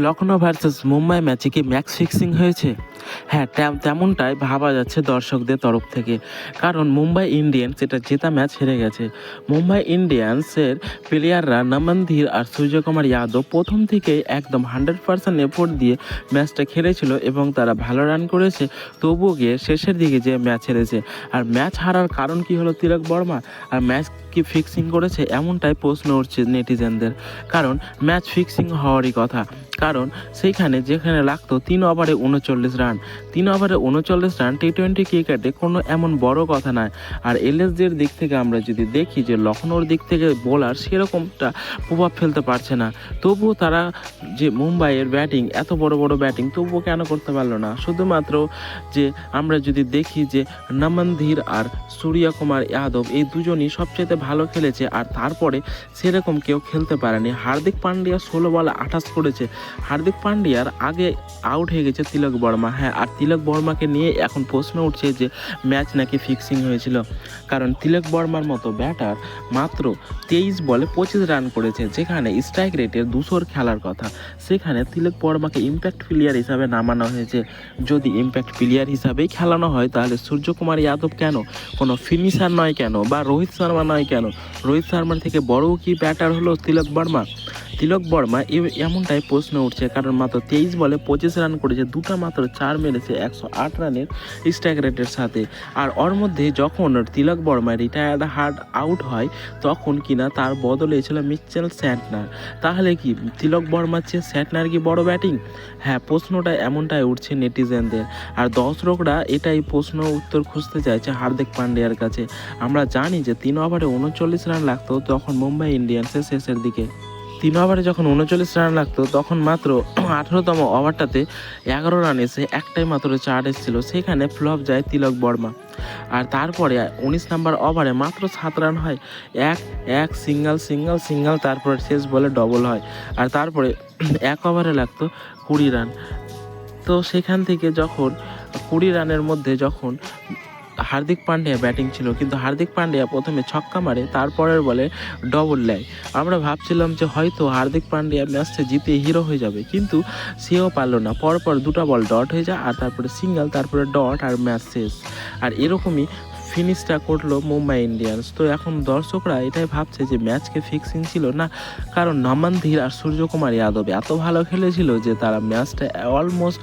Lucknow versus Mumbai ম্যাচে কি match fixing হয়েছে? হ্যাঁ, তেমনটাই ভাবা যাচ্ছে দর্শকদের তরফ থেকে। কারণ মুম্বাই ইন্ডিয়ান্স এটা জেতা ম্যাচ হেরে গেছে। মুম্বাই ইন্ডিয়ান্সের প্লেয়াররা নমন ধীর আর সূর্যকুমার যাদব প্রথম থেকেই একদম 100% এফোর্ট দিয়ে ম্যাচটা খেলেছিল এবং তারা ভালো রান করেছে। তবুও গিয়ে শেষের দিকে যে ম্যাচ হেরেছে। আর ম্যাচ হারার কারণ কি হলো তিলক বর্মা? আর ম্যাচ কি ফিক্সিং করেছে? এমনটাই প্রশ্ন উঠছে নেটিজেনদের। কারণ ম্যাচ ফিক্সিং হওয়ারই কথা। কারণ সেইখানে যেখানে লাগতো 3 ওভারে 39 রান, 3 ওভারে 39 রান টি-20 ক্রিকেটে কোনো এমন বড় কথা নয়। আর এলএসজির দিক থেকে আমরা যদি দেখি যে লখনৌর দিক থেকে বোলার সেরকমটা প্রভাব ফেলতে পারছে না। তবুও তারা যে মুম্বাইয়ের ব্যাটিং এত বড় বড় ব্যাটিং তবুও কেন করতে পারলো না? শুধুমাত্র যে আমরা যদি দেখি যে নমন ধীর আর সূর্যকুমার যাদব এই দুজনই সবচেয়ে ভালো খেলেছে, আর তারপরে সেরকম কেউ খেলতে পারেনি। হার্দিক পান্ডিয়া 16 বলে 28 করেছে। হার্দিক পান্ডিয়ার আগে আউট হয়ে গেছে তিলক বর্মা। হ্যাঁ, আর তিলক বর্মাকে নিয়ে এখন প্রশ্ন উঠছে যে ম্যাচ নাকি ফিক্সিং হয়েছিল। কারণ তিলক বর্মার মতো ব্যাটার মাত্র 23 বলে 25 রান করেছে, যেখানে স্ট্রাইক রেটের 200 খেলার কথা। সেখানে তিলক বর্মাকে ইম্প্যাক্ট প্লেয়ার হিসাবে নামানো হয়েছে। যদি ইম্প্যাক্ট প্লেয়ার হিসাবেই খেলানো হয় তাহলে সূর্যকুমার যাদব কেন? কোনো ফিনিশার নয় কেন? বা রোহিত শর্মা নয় কেন? রোহিত শর্মার থেকে বড়ও কি ব্যাটার হলো তিলক বর্মা? তিলক বর্মা এমনটাই প্রশ্ন উঠছে। কারণ মাত্র 23 বলে 25 রান করেছে, দুটা মাত্র 4 মেরেছে 108 রানের স্ট্রাইক রেটের সাথে। আর ওর মধ্যে যখন তিলক বর্মা রিটায়ার্ড হার্ড আউট হয় তখন কিনা তার বদলে ছিল মিচেল স্যান্টনার। তাহলে কি তিলক বর্মার চেয়ে স্যান্টনার কি বড় ব্যাটিং? হ্যাঁ, প্রশ্নটা এমনটাই উঠছে নেটিজেনদের। আর দর্শকরা এটাই প্রশ্ন উত্তর খুঁজতে চাইছে হার্দিক পান্ডিয়ার কাছে। আমরা জানি যে 3 ওভারে 39 রান লাগতো তখন মুম্বাই ইন্ডিয়ান্সের শেষের দিকে। 3 ওভারে যখন 39 রান লাগতো তখন মাত্র 18তম ওভারটাতে 11 রান এসে একটাই মাত্র 4 এসেছিল। সেখানে ফ্লপ যায় তিলক বর্মা। আর তারপরে 19 নম্বর ওভারে মাত্র 7 রান হয়। এক সিঙ্গেল, তারপরে শেষ বলে ডবল হয়। আর তারপরে 1 ওভারে লাগতো 20 রান। তো সেখান থেকে যখন 20 রানের মধ্যে যখন হার্দিক পান্ডিয়া ব্যাটিং ছিল, কিন্তু হার্দিক পান্ডিয়া প্রথমে ছক্কা মারে, তারপরের বলে ডবল নেয়। আমরা ভাবছিলাম যে হয়তো হার্দিক পান্ডিয়া ম্যাচটা জিতে হিরো হয়ে যাবে, কিন্তু সেও পারলো না। পরপর দুটো বল ডট হয়ে যায়, আর তারপরে সিঙ্গেল, তারপরে ডট, আর ম্যাচ শেষ। আর এরকমই ফিনিশটা করলো মুম্বাই ইন্ডিয়ান্স। তো এখন দর্শকরা এটাই ভাবছে যে ম্যাচকে ফিক্সিং ছিল না, কারণ নমন ধীর আর সূর্যকুমার যাদব এত ভালো খেলেছিল যে তারা ম্যাচটা অলমোস্ট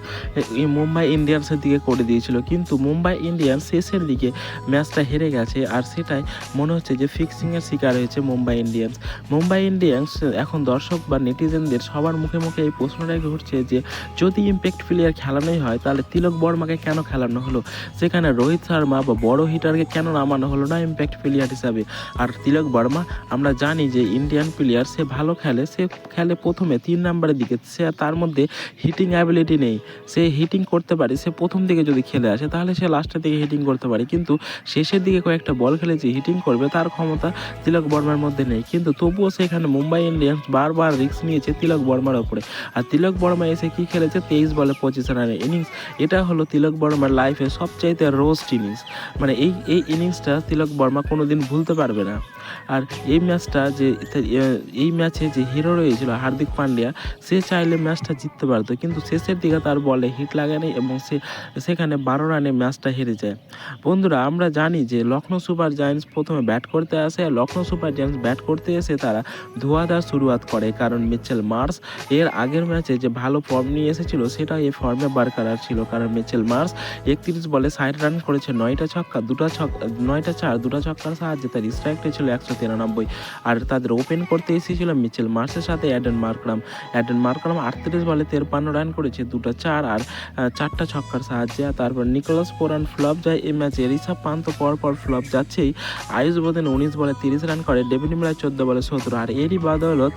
মুম্বাই ইন্ডিয়ান্সের দিকে করে দিয়েছিল। কিন্তু মুম্বাই ইন্ডিয়ান্স শেষের দিকে ম্যাচটা হেরে গেছে, আর সেটাই মনে হচ্ছে যে ফিক্সিংয়ের শিকার হয়েছে মুম্বাই ইন্ডিয়ান্স। মুম্বাই ইন্ডিয়ান্স এখন দর্শক বা নেটিজেনদের সবার মুখে মুখে এই প্রশ্নটাই ঘুরছে যে যদি ইম্প্যাক্ট প্লেয়ার খেলানোই হয় তাহলে তিলক বর্মাকে কেন খেলানো হলো? সেখানে রোহিত শর্মা বা বড় হিটারকে কেন নামানো হলো না ইম্প্যাক্ট প্লেয়ার হিসাবে? আর তিলক বর্মা আমরা জানি যে ইন্ডিয়ান প্লেয়ার, সে ভালো খেলে, সে খেলে প্রথমে 3 নম্বরের দিকে, সে তার মধ্যে হিটিং অ্যাবিলিটি নেই। সে হিটিং করতে পারে, সে প্রথম দিকে যদি খেলে আসে তাহলে সে লাস্টের দিকে হিটিং করতে পারে, কিন্তু শেষের দিকে কয়েকটা বল খেলেছে হিটিং করবে তার ক্ষমতা তিলক বর্মার মধ্যে নেই। কিন্তু তবুও সেখানে মুম্বাই ইন্ডিয়ান্স বারবার রিস্ক নিয়েছে তিলক বর্মার ওপরে। আর তিলক বর্মা এসে কি খেলেছে? 23 বলে 25 রানের ইনিংস। এটা হলো তিলক বর্মার লাইফে সবচাইতে রোস্ট ইনিংস। মানে এই ইনিংসটা তিলক বর্মা কোনোদিন ভুলতে পারবে না। আর এই ম্যাচটা যে এই ম্যাচে যে হিরো রয়েছিল হার্দিক পান্ডিয়া, সে চাইলে ম্যাচটা জিততে পারতো, কিন্তু শেষের দিকে তার বলে হিট লাগেনি এবং সেখানে 12 রানে ম্যাচটা হেরে যায়। বন্ধুরা, আমরা জানি যে লখনৌ সুপার জায়ান্টস প্রথমে ব্যাট করতে আসে। লখনৌ সুপার জায়ান্টস ব্যাট করতে এসে তারা ধোঁয়াধার শুরুয়াত করে, কারণ মিচেল মার্শ এর আগের ম্যাচে যে ভালো ফর্ম নিয়ে এসেছিল সেটা এই ফর্মে বারকরার ছিল। কারণ মিচেল মার্শ 31 বলে 60 রান করেছে, 9টা ছক্কা, 9টা চার, 2টা ছক্কার সাহায্যে তার স্ট্রাইক রেট ছিল 193। আর তাদের ওপেন করতে এসেছিল মিচেল মার্শের সাথে অ্যাডেন মার্করাম। 38 বলে 53 রান করেছে, 2টা চার আর 4টা ছক্কার সাহায্যে। তারপর নিকোলাস পোরান ফ্লপ যায় এই ম্যাচে। ঋষভ পান্ত পরপর ফ্লপ যাচ্ছেই। আয়ুষ বোদেন 19 বলে 30 রান করে, ডেভিড মিলার 14 বলে 17। আর এরই বদৌলত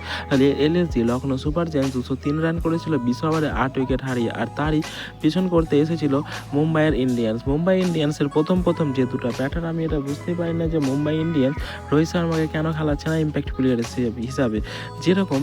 LSG Lucknow super giants 203 run করেছিল 20 ওভারে 8 উইকেট হারিয়ে। আর তারই পিছন করতে এসেছিল মুম্বাই ইন্ডিয়ান্সের প্রথম যে দুটো ব্যাটার, আমি এটা বুঝতে পারি না যে মুম্বাই ইন্ডিয়ান্স রোহিত রোহিত শর্মাকে কেন খেলাচ্ছে না ইম্প্যাক্ট প্লেয়ার হিসাবে? যেরকম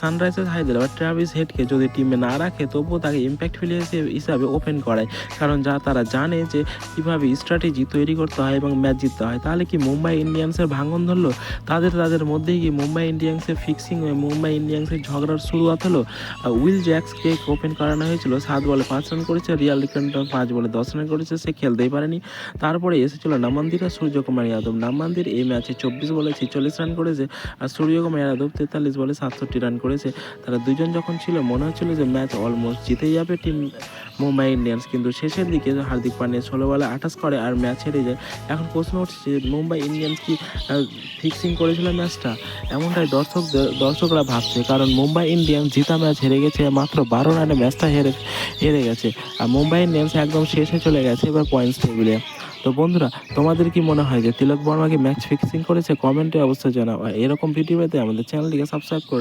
সানরাইজার্স হায়দ্রাবাদ ট্রাভিস হেডকে যদি টিমে না রাখে তবুও তাকে ইম্প্যাক্ট প্লেয়ার হিসাবে ওপেন করায়, কারণ তারা জানে যে কীভাবে স্ট্র্যাটেজি তৈরি করতে হয় এবং ম্যাচ জিততে হয়। তাহলে কি মুম্বাই ইন্ডিয়ান্সের ভাঙন ধরলো? তাদের মধ্যেই কি মুম্বাই ইন্ডিয়ান্সের ফিক্সিং হয়ে মুম্বাই ইন্ডিয়ান্সের ঝগড়ার শুরুয়াত হলো? উইল জ্যাক্সকে ওপেন করানো হয়েছিল, 7 বলে 5 রান করেছে। রিয়াল লিকন্টন 5 বলে 10 রান করেছে, সে খেলতেই পারেনি। তারপরে এসেছিল নামান্দির আর সূর্যকুমার যাদব। নামান্দির এই ম্যাচে 24 বলে 46 রান করেছে, আর সূর্যকুমার যাদব 43 বলে 67 রান করেছে। তারা দুজন যখন ছিল মনে হচ্ছিল যে ম্যাচ অলমোস্ট জিতেই যাবে টিম মুম্বাই ইন্ডিয়ান্স, কিন্তু শেষের দিকে হার্দিক পান্ডিয়া 16 বলে 28 করে আর ম্যাচ হেরে যায়। এখন প্রশ্ন উঠছে যে মুম্বাই ইন্ডিয়ান্স কি ফিক্সিং করেছিল ম্যাচটা? এমনটাই দর্শকরা ভাবছে, কারণ মুম্বাই ইন্ডিয়ান্স জিতা ম্যাচ হেরে গেছে, মাত্র 12 রানে ম্যাচটা হেরে গেছে। আর মুম্বাই ইন্ডিয়ান্স একদম শেষে চলে গেছে এবার পয়েন্টস টেবিলে। তো বন্ধুরা, তোমাদের কি মনে হয় যে তিলক বর্মা কি ম্যাচ ফিক্সিং করেছে? কমেন্টে অবশ্যই জানাও। আর এরকম ভিডিও পেতে আমাদের চ্যানেলটিকে সাবস্ক্রাইব করে